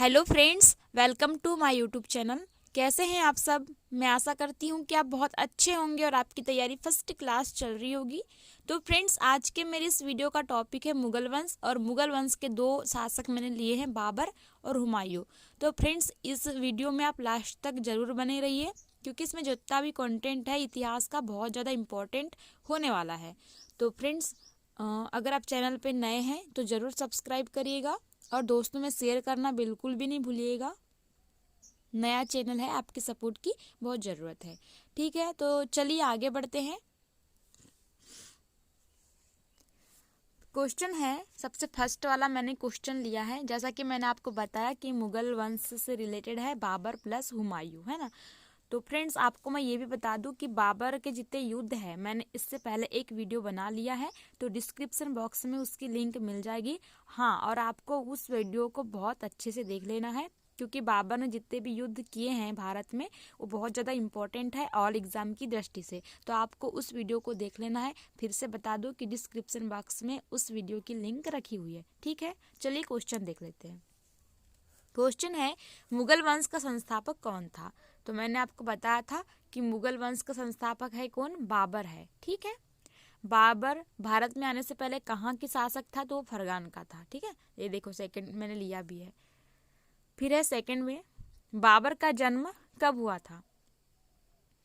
Hello friends, welcome to my YouTube channel. कैसे हैं आप सब? मैं आशा करती हूँ कि आप बहुत अच्छे होंगे और आपकी तैयारी फर्स्ट क्लास चल रही होगी। तो फ्रेंड्स, आज के मेरे इस वीडियो का टॉपिक है मुगल वंश, और मुगल वंश के दो शासक मैंने लिए हैं, बाबर और हुमायूं। तो फ्रेंड्स, इस वीडियो में आप लास्ट तक ज़रूर बने रहिए, क्योंकि इसमें जितना भी कंटेंट है इतिहास का बहुत ज़्यादा इम्पोर्टेंट होने वाला है। तो फ्रेंड्स, अगर आप चैनल पे नए हैं तो ज़रूर सब्सक्राइब करिएगा और दोस्तों में शेयर करना बिल्कुल भी नहीं भूलिएगा। नया चैनल है, आपकी सपोर्ट की बहुत ज़रूरत है। ठीक है, तो चलिए आगे बढ़ते हैं। क्वेश्चन है, सबसे फर्स्ट वाला मैंने क्वेश्चन लिया है। जैसा कि मैंने आपको बताया कि मुगल वंश से रिलेटेड है, बाबर प्लस हुमायूं, है ना। तो फ्रेंड्स, आपको मैं ये भी बता दूं कि बाबर के जितने युद्ध है, मैंने इससे पहले एक वीडियो बना लिया है, तो डिस्क्रिप्शन बॉक्स में उसकी लिंक मिल जाएगी। हाँ, और आपको उस वीडियो को बहुत अच्छे से देख लेना है, क्योंकि बाबर ने जितने भी युद्ध किए हैं भारत में, वो बहुत ज़्यादा इम्पोर्टेंट है ऑल एग्ज़ाम की दृष्टि से। तो आपको उस वीडियो को देख लेना है। फिर से बता दो कि डिस्क्रिप्शन बॉक्स में उस वीडियो की लिंक रखी हुई है। ठीक है, चलिए क्वेश्चन देख लेते हैं। क्वेश्चन है, मुगल वंश का संस्थापक कौन था? तो मैंने आपको बताया था कि मुगल वंश का संस्थापक है कौन? बाबर है। ठीक है, बाबर भारत में आने से पहले कहाँ के शासक था? तो वो फरगान का था। ठीक है, ये देखो सेकंड मैंने लिया भी है। फिर है सेकंड में, बाबर का जन्म कब हुआ था?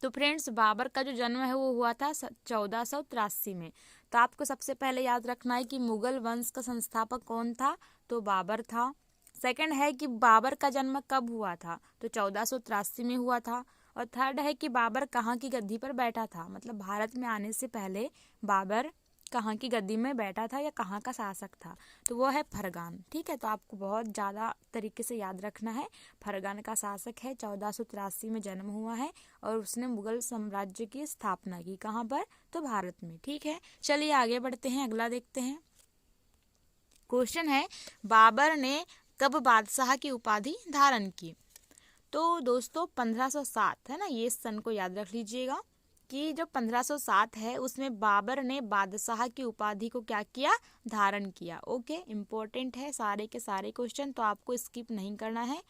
तो फ्रेंड्स, बाबर का जो जन्म है वो हुआ था 1483 में। तो आपको सबसे पहले याद रखना है कि मुगल वंश का संस्थापक कौन था? तो बाबर था। सेकंड है कि बाबर का जन्म कब हुआ था? तो 1483 में हुआ था। और थर्ड है कि बाबर कहाँ की गद्दी पर बैठा था, मतलब भारत में आने से पहले बाबर कहाँ की गद्दी में बैठा था या कहाँ का शासक था? तो वो है फरगान। ठीक है, तो आपको बहुत ज़्यादा तरीके से याद रखना है। फरगान का शासक है, 1483 में जन्म हुआ है, और उसने मुगल साम्राज्य की स्थापना की। कहाँ पर? तो भारत में। ठीक है, चलिए आगे बढ़ते हैं, अगला देखते हैं। क्वेश्चन है, बाबर ने कब बादशाह की उपाधि धारण की? तो दोस्तों 1507 है ना, ये सन को याद रख लीजिएगा कि जो 1507 है उसमें बाबर ने बादशाह की उपाधि को क्या किया? धारण किया। ओके, इम्पोर्टेंट है सारे के सारे क्वेश्चन, तो आपको स्किप नहीं करना है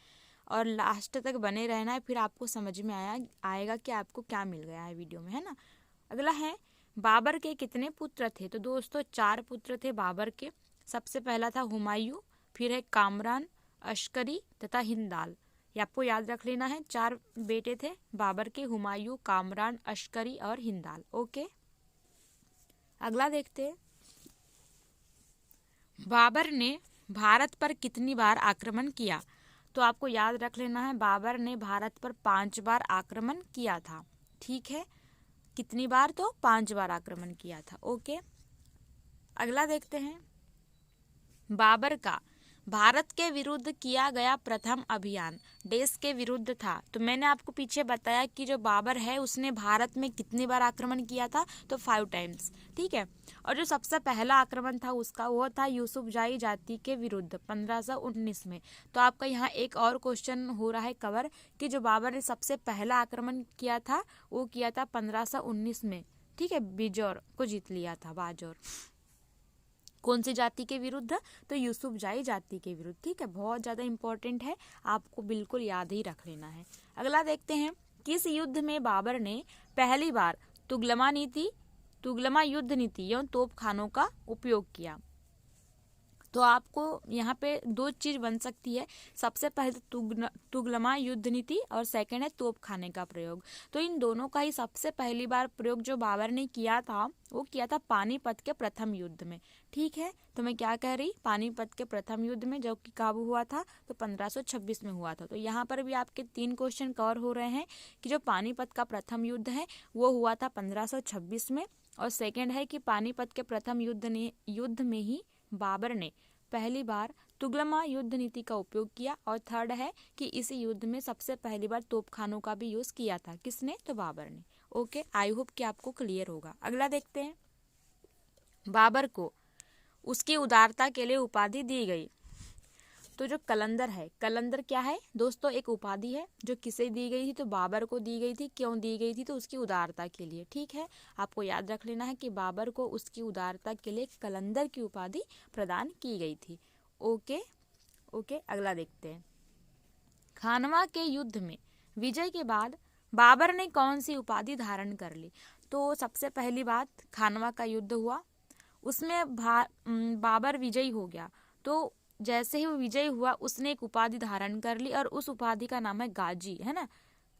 और लास्ट तक बने रहना है, फिर आपको समझ में आएगा कि आपको क्या मिल गया है वीडियो में, है ना। अगला है, बाबर के कितने पुत्र थे? तो दोस्तों 4 पुत्र थे बाबर के। सबसे पहला था हुमायूं, फिर है कामरान, अश्करी तथा हिंदाल। ये आपको याद रख लेना है। 4 बेटे थे बाबर के, हुमायूं, कामरान, अश्करी और हिंदाल। ओके, अगला देखते हैं। बाबर ने भारत पर कितनी बार आक्रमण किया? तो आपको याद रख लेना है, बाबर ने भारत पर 5 बार आक्रमण किया था। ठीक है, कितनी बार? तो 5 बार आक्रमण किया था। ओके, अगला देखते हैं। बाबर का भारत के विरुद्ध किया गया प्रथम अभियान देश के विरुद्ध था। तो मैंने आपको पीछे बताया कि जो बाबर है उसने भारत में कितनी बार आक्रमण किया था? तो 5 टाइम्स। ठीक है, और जो सबसे पहला आक्रमण था उसका, वो था यूसुफजाई जाति के विरुद्ध 1519 में। तो आपका यहाँ एक और क्वेश्चन हो रहा है कवर कि जो बाबर ने सबसे पहला आक्रमण किया था वो किया था 1519 में। ठीक है, बिजौर को जीत लिया था, बाजौर। कौन सी जाति के विरुद्ध? तो यूसुफजाई जाति के विरुद्ध। ठीक है, बहुत ज़्यादा इंपॉर्टेंट है, आपको बिल्कुल याद ही रख लेना है। अगला देखते हैं, किस युद्ध में बाबर ने पहली बार तुगलमा युद्ध नीति एवं तोपखानों का उपयोग किया? तो आपको यहाँ पे 2 चीज़ बन सकती है। सबसे पहले तुगलमा युद्ध नीति, और सेकंड है तोपखाने का प्रयोग। तो इन दोनों का ही सबसे पहली बार प्रयोग जो बाबर ने किया था वो किया था पानीपत के प्रथम युद्ध में। ठीक है, तो मैं क्या कह रही, पानीपत के प्रथम युद्ध में, जो कि कब हुआ था? तो 1526 में हुआ था। तो यहाँ पर भी आपके 3 क्वेश्चन कवर हो रहे हैं कि जो पानीपत का प्रथम युद्ध है वो हुआ था 1526 में, और सेकेंड है कि पानीपत के प्रथम युद्ध में ही बाबर ने पहली बार तुगलमा युद्ध नीति का उपयोग किया, और थर्ड है कि इस युद्ध में सबसे पहली बार तोपखानों का भी यूज किया था। किसने? तो बाबर ने। ओके, आई होप कि आपको क्लियर होगा। अगला देखते हैं, बाबर को उसकी उदारता के लिए उपाधि दी गई। तो जो कलंदर है, कलंदर क्या है दोस्तों? एक उपाधि है जो किसे दी गई थी? तो बाबर को दी गई थी। क्यों दी गई थी? तो उसकी उदारता के लिए। ठीक है, आपको याद रख लेना है कि बाबर को उसकी उदारता के लिए कलंदर की उपाधि प्रदान की गई थी। ओके, अगला देखते हैं। खानवा के युद्ध में विजय के बाद बाबर ने कौन सी उपाधि धारण कर ली? तो सबसे पहली बात, खानवा का युद्ध हुआ, उसमें बाबर विजयी हो गया। तो जैसे ही वो विजयी हुआ उसने एक उपाधि धारण कर ली और उस उपाधि का नाम है गाजी, है ना।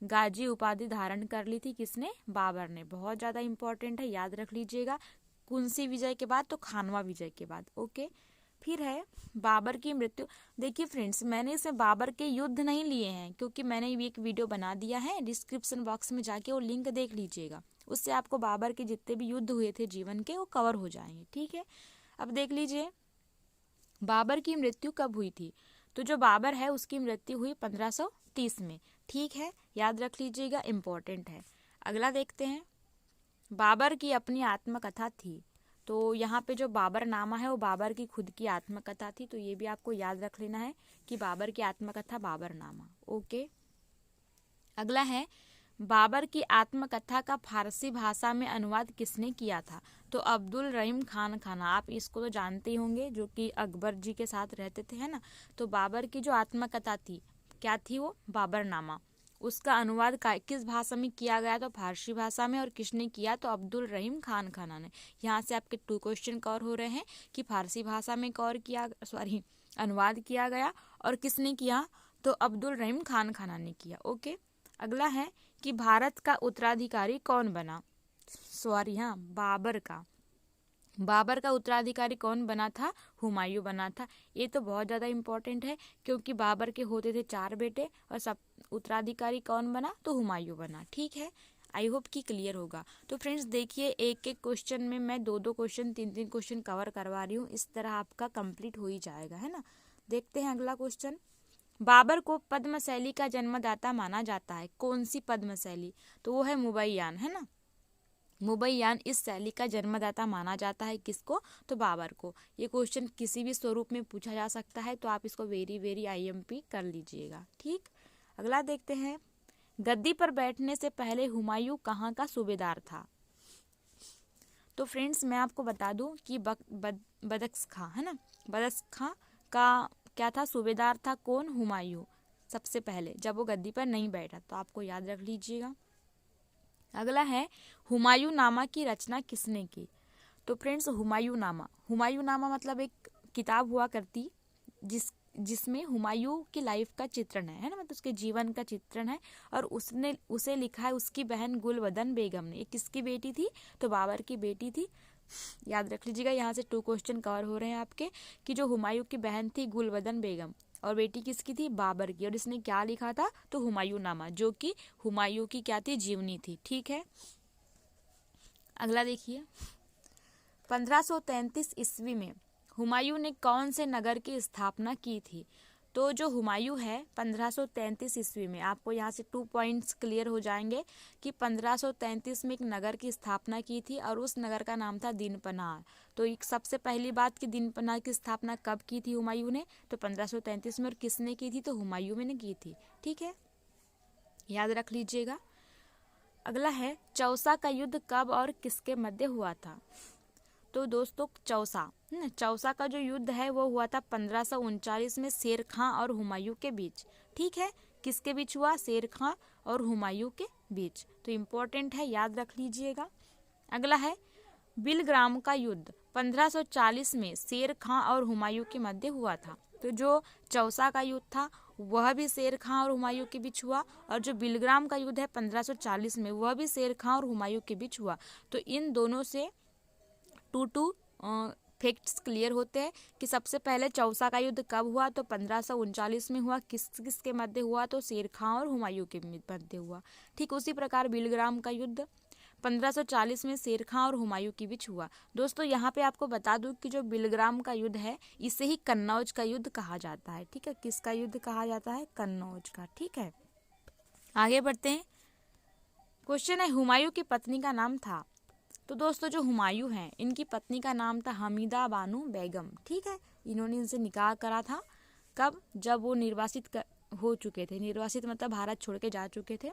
गाजी उपाधि धारण कर ली थी किसने? बाबर ने। बहुत ज़्यादा इंपॉर्टेंट है, याद रख लीजिएगा। कौन सी विजय के बाद? तो खानवा विजय के बाद। ओके। फिर है बाबर की मृत्यु। देखिए फ्रेंड्स, मैंने इसमें बाबर के युद्ध नहीं लिए हैं क्योंकि मैंने भी एक वीडियो बना दिया है, डिस्क्रिप्शन बॉक्स में जाके वो लिंक देख लीजिएगा। उससे आपको बाबर के जितने भी युद्ध हुए थे जीवन के वो कवर हो जाएंगे। ठीक है, अब देख लीजिए बाबर की मृत्यु कब हुई थी? तो जो बाबर है उसकी मृत्यु हुई 1530 में। ठीक है, याद रख लीजिएगा, इम्पोर्टेंट है। अगला देखते हैं, बाबर की अपनी आत्मकथा थी। तो यहाँ पे जो बाबरनामा है वो बाबर की खुद की आत्मकथा थी, तो ये भी आपको याद रख लेना है कि बाबर की आत्मकथा बाबरनामा। ओके। अगला है, बाबर की आत्मकथा का फारसी भाषा में अनुवाद किसने किया था? तो अब्दुल रहीम खान खाना, आप इसको तो जानते ही होंगे, जो कि अकबर जी के साथ रहते थे, है ना। तो बाबर की जो आत्मकथा थी क्या थी? वो बाबरनामा। उसका अनुवाद किस भाषा में किया गया? तो फारसी भाषा में। और किसने किया? तो अब्दुल रहीम खान खाना ने। यहाँ से आपके 2 क्वेश्चन कवर हो रहे हैं कि फारसी भाषा में अनुवाद किया गया और किसने किया? तो अब्दुल रहीम खान खाना ने किया। ओके। अगला है कि भारत का उत्तराधिकारी कौन बना? बाबर का उत्तराधिकारी कौन बना था? हुमायूं बना था। ये तो बहुत ज़्यादा इम्पोर्टेंट है क्योंकि बाबर के होते थे 4 बेटे और सब उत्तराधिकारी कौन बना? तो हुमायूं बना। ठीक है, आई होप कि क्लियर होगा। तो फ्रेंड्स देखिए, एक एक क्वेश्चन में मैं 2-2 क्वेश्चन 3-3 क्वेश्चन कवर करवा रही हूँ, इस तरह आपका कंप्लीट हो ही जाएगा, है ना। देखते हैं अगला क्वेश्चन। बाबर को पद्म शैली का जन्मदाता माना जाता है। कौन सी पद्म शैली? तो वो है मुबैयान, है ना। मुबैयान इस शैली का जन्मदाता माना जाता है। किसको? तो बाबर को। ये क्वेश्चन किसी भी स्वरूप में पूछा जा सकता है, तो आप इसको वेरी वेरी IMP कर लीजिएगा। ठीक, अगला देखते हैं, गद्दी पर बैठने से पहले हुमायूं कहाँ का सूबेदार था? तो फ्रेंड्स मैं आपको बता दूं कि बदख्शां, है ना, बदख्शां का क्या था? सूबेदार था। कौन? हुमायूं। सबसे पहले जब वो गद्दी पर नहीं बैठा, तो आपको याद रख लीजिएगा। अगला है, हुमायूं नामा की रचना किसने की? तो फ्रेंड्स हुमायूं नामा मतलब एक किताब हुआ करती जिसमें हुमायूं की लाइफ का चित्रण है ना, मतलब उसके जीवन का चित्रण है। और उसे लिखा है उसकी बहन गुलबदन बेगम ने। ये किसकी बेटी थी? तो बाबर की बेटी थी। याद रख लीजिएगा, यहाँ से 2 क्वेश्चन कवर हो रहे हैं आपके कि जो हुमायूं की बहन थी गुलबदन बेगम और बेटी किसकी थी? बाबर की। और इसने क्या लिखा था? तो हुमायूं नामा, जो कि हुमायूं की क्या थी? जीवनी थी। ठीक है, अगला देखिए, 1533 ईस्वी में हुमायूं ने कौन से नगर की स्थापना की थी? तो जो हुमायूं है 1533 ईस्वी में, आपको यहाँ से 2 पॉइंट्स क्लियर हो जाएंगे कि 1533 में एक नगर की स्थापना की थी और उस नगर का नाम था दीनपनाह। तो एक सबसे पहली बात कि दीनपनाह की स्थापना कब की थी हुमायूं ने? तो 1533 में। और किसने की थी? तो हुमायूं ने की थी। ठीक है, याद रख लीजिएगा। अगला है, चौसा का युद्ध कब और किसके मध्य हुआ था? तो दोस्तों चौसा का जो युद्ध है वो हुआ था 1539 में शेर खां और हुमायूं के बीच। ठीक है, किसके बीच हुआ? शेर खां और हुमायूं के बीच। तो इम्पोर्टेंट है, याद रख लीजिएगा। अगला है, बिलग्राम का युद्ध 1540 में शेर खां और हुमायूं के मध्य हुआ था। तो जो चौसा का युद्ध था वह भी शेर खां और हुमायूं के बीच हुआ, और जो बिलग्राम का युद्ध है 1540 में वह भी शेर खां और हुमायूं के बीच हुआ। तो इन दोनों से 2 फैक्ट्स क्लियर होते हैं कि सबसे पहले चौसा का युद्ध कब हुआ? तो 1539 में हुआ। किसके मध्य हुआ? तो शेर खां और हुमायूं के मध्य हुआ। ठीक उसी प्रकार बिलग्राम का युद्ध 1540 में शेर खां और हुमायूं के बीच हुआ। दोस्तों यहाँ पे आपको बता दूं कि जो बिलग्राम का युद्ध है इसे ही कन्नौज का युद्ध कहा जाता है। ठीक है, किसका युद्ध कहा जाता है? कन्नौज का। ठीक है, आगे बढ़ते हैं। क्वेश्चन है, हुमायूं की पत्नी का नाम था? तो दोस्तों जो हुमायूं हैं इनकी पत्नी का नाम था हमीदा बानो बेगम। ठीक है, इन्होंने इनसे निकाह करा था। कब? जब वो निर्वासित हो चुके थे। निर्वासित मतलब भारत छोड़ के जा चुके थे।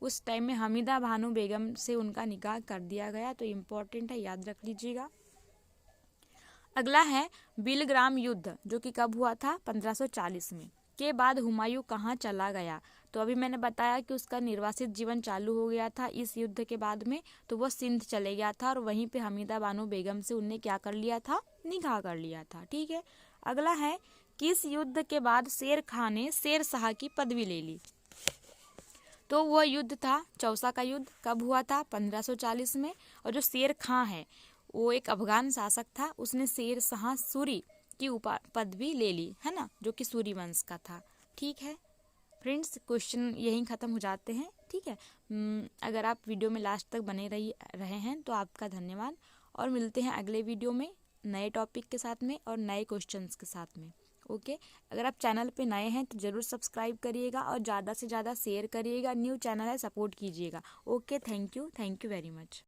उस टाइम में हमीदा बानो बेगम से उनका निकाह कर दिया गया। तो इम्पोर्टेंट है, याद रख लीजिएगा। अगला है बिलग्राम युद्ध, जो कि कब हुआ था? 1540 में। के बाद हुमायूं कहाँ चला गया? तो अभी मैंने बताया कि उसका निर्वासित जीवन चालू हो गया था इस युद्ध के बाद में, तो वो सिंध चले गया था और वहीं पे हमीदा बानो बेगम से उनने क्या कर लिया था? निकाह कर लिया था। ठीक है। अगला है, किस युद्ध के बाद शेर खां ने शेर शाह की पदवी ले ली? तो वह युद्ध था चौसा का युद्ध। कब हुआ था? 1540 में। और जो शेर खां है वो एक अफगान शासक था, उसने शेर शाह सूरी की पदवी ले ली, है ना, जो कि सूरी वंश का था। ठीक है फ्रेंड्स, क्वेश्चन यहीं ख़त्म हो जाते हैं। ठीक है। अगर आप वीडियो में लास्ट तक बने रहे हैं तो आपका धन्यवाद, और मिलते हैं अगले वीडियो में नए टॉपिक के साथ में और नए क्वेश्चंस के साथ में। ओके। अगर आप चैनल पे नए हैं तो ज़रूर सब्सक्राइब करिएगा और ज़्यादा से ज़्यादा शेयर करिएगा। न्यू चैनल है, सपोर्ट कीजिएगा। Okay, thank you very much.